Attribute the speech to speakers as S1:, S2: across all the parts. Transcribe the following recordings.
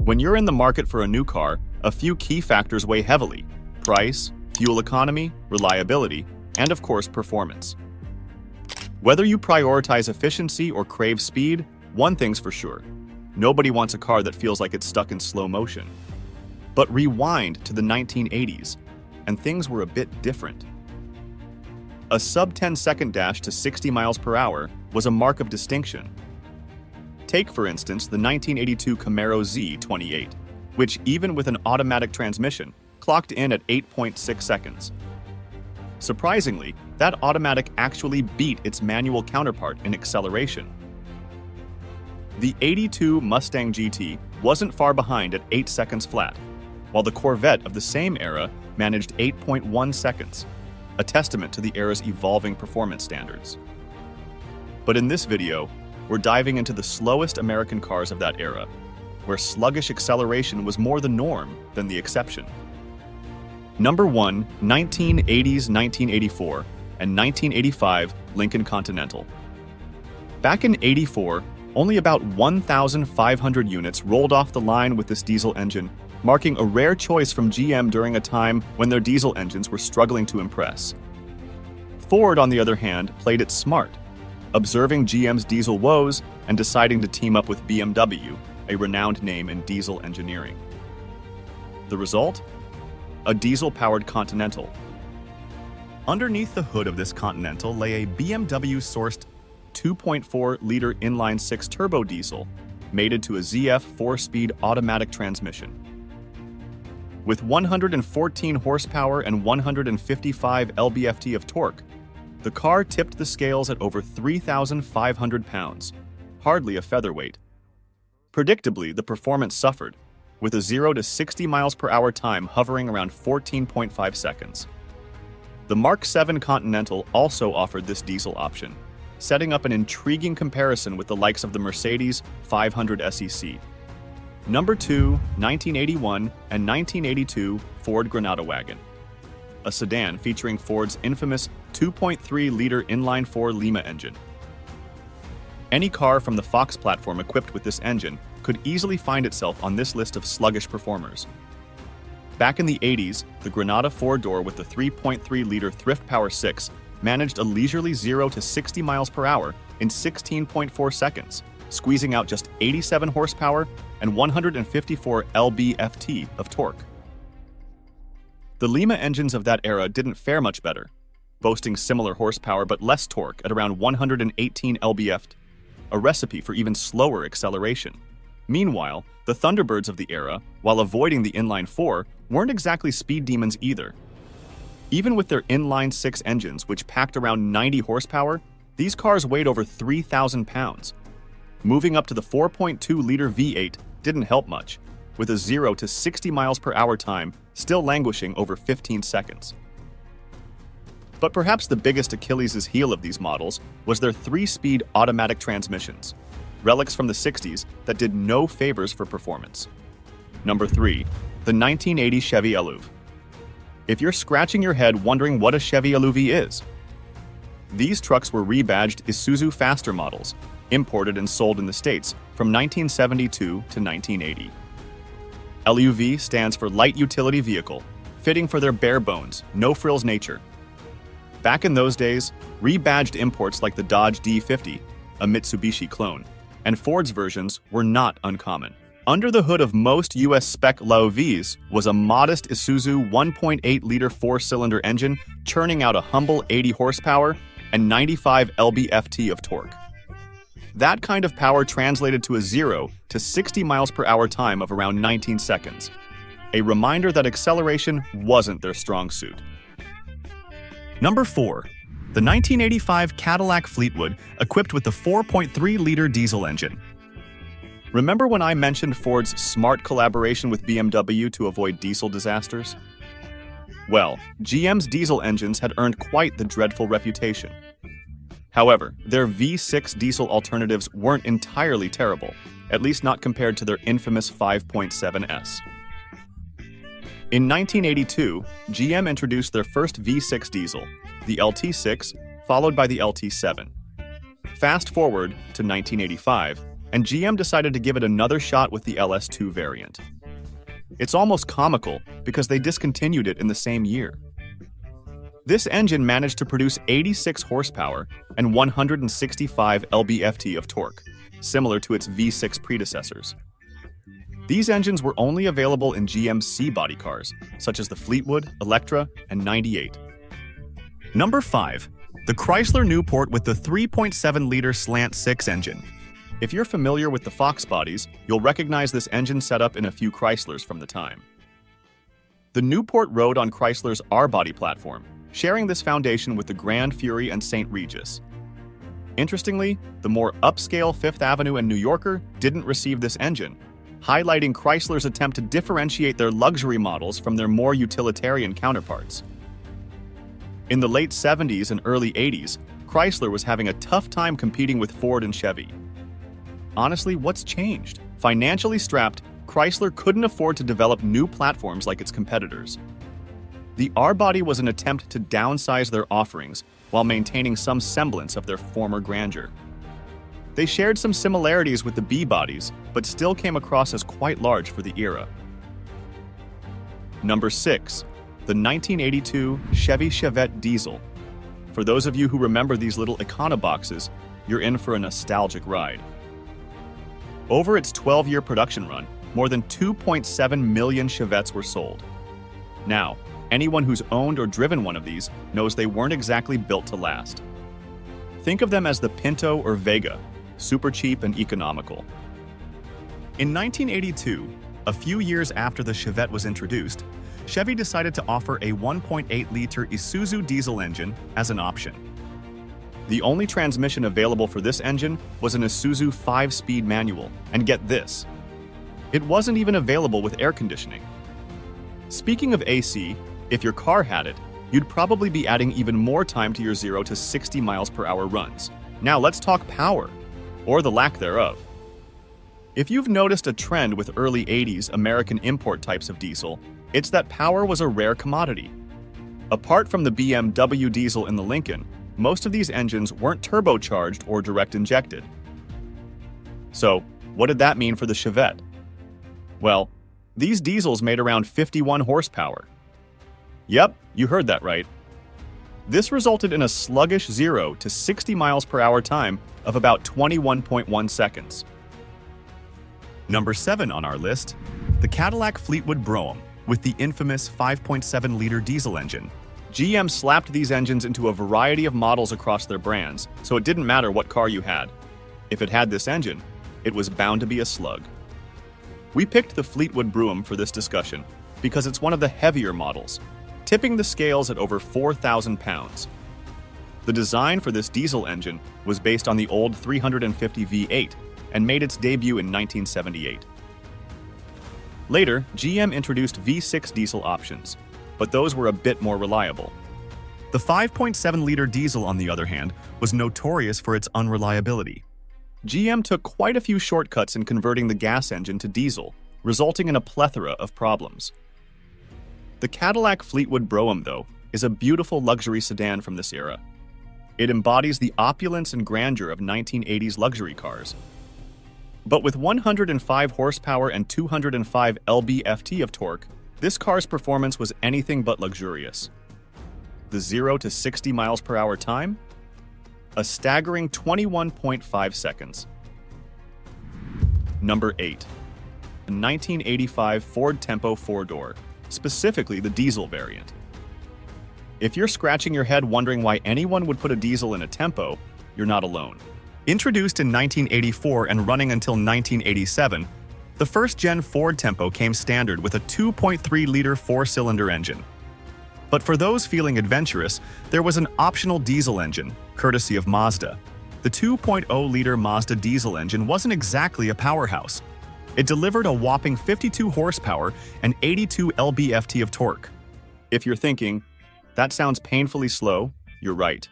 S1: When you're in the market for a new car, a few key factors weigh heavily: price, fuel economy, reliability, and of course, performance. Whether you prioritize efficiency or crave speed, one thing's for sure: nobody wants a car that feels like it's stuck in slow motion. But rewind to the 1980s, and things were a bit different. A sub-10-second dash to 60 miles per hour was a mark of distinction. Take, for instance, the 1982 Camaro Z28, which, even with an automatic transmission, clocked in at 8.6 seconds. Surprisingly, that automatic actually beat its manual counterpart in acceleration. The '82 Mustang GT wasn't far behind at 8 seconds flat, while the Corvette of the same era managed 8.1 seconds, a testament to the era's evolving performance standards. But in this video, we're diving into the slowest American cars of that era, where sluggish acceleration was more the norm than the exception. Number 1, 1980s 1984 and 1985 Lincoln Continental. Back in '84, only about 1,500 units rolled off the line with this diesel engine, marking a rare choice from GM during a time when their diesel engines were struggling to impress. Ford, on the other hand, played it smart, observing GM's diesel woes and deciding to team up with BMW, a renowned name in diesel engineering. The result? A diesel-powered Continental. Underneath the hood of this Continental lay a BMW-sourced 2.4-liter inline-six turbo diesel, mated to a ZF 4-speed automatic transmission. With 114 horsepower and 155 lb-ft of torque, the car tipped the scales at over 3,500 pounds, hardly a featherweight. Predictably, the performance suffered, with a 0 to 60 miles per hour time hovering around 14.5 seconds. The Mark VII Continental also offered this diesel option, setting up an intriguing comparison with the likes of the Mercedes 500 SEC. Number 2, 1981 and 1982 Ford Granada wagon. A sedan featuring Ford's infamous 2.3-liter inline-4 Lima engine. Any car from the Fox platform equipped with this engine could easily find itself on this list of sluggish performers. Back in the 80s, the Granada 4-door with the 3.3-liter Thrift Power 6 managed a leisurely 0 to 60 miles per hour in 16.4 seconds, squeezing out just 87 horsepower and 154 lb-ft of torque. The Lima engines of that era didn't fare much better, boasting similar horsepower but less torque at around 118 lb-ft, a recipe for even slower acceleration. Meanwhile, the Thunderbirds of the era, while avoiding the inline-4, weren't exactly speed demons either. Even with their inline-6 engines, which packed around 90 horsepower, these cars weighed over 3,000 pounds. Moving up to the 4.2-liter V8 didn't help much, with a 0 to 60 miles per hour time still languishing over 15 seconds. But perhaps the biggest Achilles' heel of these models was their 3-speed automatic transmissions, relics from the 60s that did no favors for performance. Number 3, the 1980 Chevy Eluve. If you're scratching your head wondering what a Chevy Eluve is, these trucks were rebadged Isuzu Faster models, imported and sold in the States from 1972 to 1980. LUV stands for Light Utility Vehicle, fitting for their bare-bones, no-frills nature. Back in those days, rebadged imports like the Dodge D50, a Mitsubishi clone, and Ford's versions were not uncommon. Under the hood of most US spec LUVs was a modest Isuzu 1.8-liter 4-cylinder engine churning out a humble 80 horsepower and 95 lb-ft of torque. That kind of power translated to a 0 to 60 miles per hour time of around 19 seconds. A reminder that acceleration wasn't their strong suit. Number 4, the 1985 Cadillac Fleetwood equipped with the 4.3-liter diesel engine. Remember when I mentioned Ford's smart collaboration with BMW to avoid diesel disasters? Well, GM's diesel engines had earned quite the dreadful reputation. However, their V6 diesel alternatives weren't entirely terrible, at least not compared to their infamous 5.7S. In 1982, GM introduced their first V6 diesel, the LT6, followed by the LT7. Fast forward to 1985, and GM decided to give it another shot with the LS2 variant. It's almost comical because they discontinued it in the same year. This engine managed to produce 86 horsepower and 165 lb-ft of torque, similar to its V6 predecessors. These engines were only available in GM's C-body cars, such as the Fleetwood, Electra, and 98. Number 5. The Chrysler Newport with the 3.7-liter slant-6 engine. If you're familiar with the Fox bodies, you'll recognize this engine setup in a few Chryslers from the time. The Newport rode on Chrysler's R-body platform, sharing this foundation with the Grand Fury and St. Regis. Interestingly, the more upscale Fifth Avenue and New Yorker didn't receive this engine, highlighting Chrysler's attempt to differentiate their luxury models from their more utilitarian counterparts. In the late 70s and early 80s, Chrysler was having a tough time competing with Ford and Chevy. Honestly, what's changed? Financially strapped, Chrysler couldn't afford to develop new platforms like its competitors. The R-body was an attempt to downsize their offerings while maintaining some semblance of their former grandeur. They shared some similarities with the B-bodies, but still came across as quite large for the era. Number 6. The 1982 Chevy Chevette diesel. For those of you who remember these little econoboxes, you're in for a nostalgic ride. Over its 12-year production run, more than 2.7 million Chevettes were sold. Now, anyone who's owned or driven one of these knows they weren't exactly built to last. Think of them as the Pinto or Vega, super cheap and economical. In 1982, a few years after the Chevette was introduced, Chevy decided to offer a 1.8-liter Isuzu diesel engine as an option. The only transmission available for this engine was an Isuzu 5-speed manual, and get this, it wasn't even available with air conditioning. Speaking of AC, if your car had it, you'd probably be adding even more time to your 0 to 60 miles per hour runs. Now let's talk power, or the lack thereof. If you've noticed a trend with early 80s American import types of diesel, it's that power was a rare commodity. Apart from the BMW diesel in the Lincoln, most of these engines weren't turbocharged or direct injected. So, what did that mean for the Chevette? Well, these diesels made around 51 horsepower. Yep, you heard that right. This resulted in a sluggish 0 to 60 miles per hour time of about 21.1 seconds. Number 7 on our list, the Cadillac Fleetwood Brom with the infamous 5.7-liter diesel engine. GM slapped these engines into a variety of models across their brands, so it didn't matter what car you had. If it had this engine, it was bound to be a slug. We picked the Fleetwood Brougham for this discussion because it's one of the heavier models, tipping the scales at over 4,000 pounds. The design for this diesel engine was based on the old 350 V8 and made its debut in 1978. Later, GM introduced V6 diesel options, but those were a bit more reliable. The 5.7-liter diesel, on the other hand, was notorious for its unreliability. GM took quite a few shortcuts in converting the gas engine to diesel, resulting in a plethora of problems. The Cadillac Fleetwood Brougham, though, is a beautiful luxury sedan from this era. It embodies the opulence and grandeur of 1980s luxury cars. But with 105 horsepower and 205 lb-ft of torque, this car's performance was anything but luxurious. The 0 to 60 miles per hour time? A staggering 21.5 seconds. Number 8. A 1985 Ford Tempo 4-door, specifically the diesel variant. If you're scratching your head wondering why anyone would put a diesel in a Tempo, you're not alone. Introduced in 1984 and running until 1987, the first-gen Ford Tempo came standard with a 2.3-liter four-cylinder engine. But for those feeling adventurous, there was an optional diesel engine, courtesy of Mazda. The 2.0-liter Mazda diesel engine wasn't exactly a powerhouse. It delivered a whopping 52 horsepower and 82 lb-ft of torque. If you're thinking, that sounds painfully slow, you're right.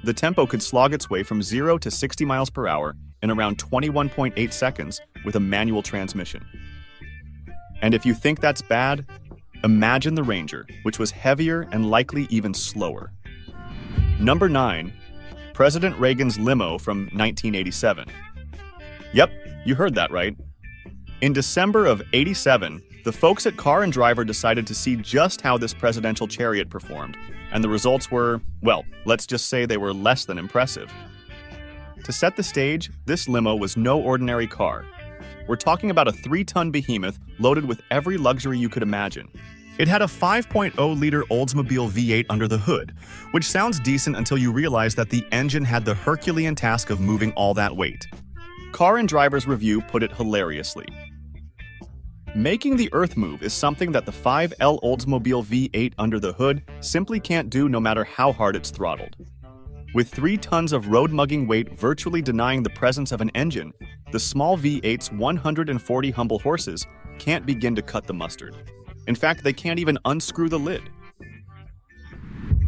S1: The Tempo could slog its way from 0 to 60 miles per hour in around 21.8 seconds with a manual transmission. And if you think that's bad, imagine the Ranger, which was heavier and likely even slower. Number 9. President Reagan's limo from 1987. Yep, you heard that right. In December of '87, the folks at Car and Driver decided to see just how this presidential chariot performed, and the results were, well, let's just say they were less than impressive. To set the stage, this limo was no ordinary car. We're talking about a 3-ton behemoth loaded with every luxury you could imagine. It had a 5.0-liter Oldsmobile V8 under the hood, which sounds decent until you realize that the engine had the Herculean task of moving all that weight. Car and Driver's review put it hilariously. Making the earth move is something that the 5L Oldsmobile V8 under the hood simply can't do no matter how hard it's throttled. With 3 tons of road-mugging weight virtually denying the presence of an engine, the small V8's 140 humble horses can't begin to cut the mustard. In fact, they can't even unscrew the lid.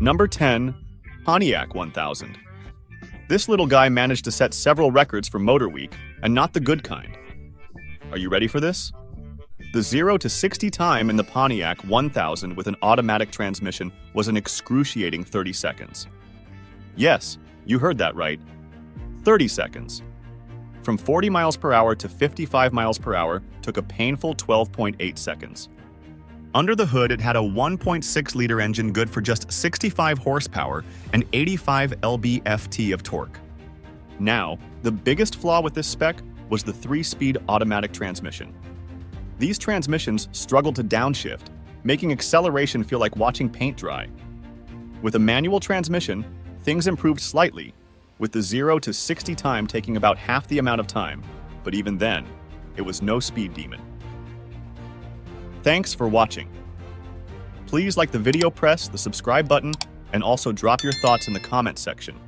S1: Number 10. Pontiac 1000. This little guy managed to set several records for Motor Week, and not the good kind. Are you ready for this? The 0 to 60 time in the Pontiac 1000 with an automatic transmission was an excruciating 30 seconds. Yes, you heard that right. 30 seconds. From 40 miles per hour to 55 miles per hour took a painful 12.8 seconds. Under the hood, it had a 1.6-liter engine good for just 65 horsepower and 85 lb-ft of torque. Now, the biggest flaw with this spec was the 3-speed automatic transmission. These transmissions struggled to downshift, making acceleration feel like watching paint dry. With a manual transmission, things improved slightly, with the 0 to 60 time taking about half the amount of time, but even then, it was no speed demon. Thanks for watching. Please like the video, press the subscribe button, and also drop your thoughts in the comments section.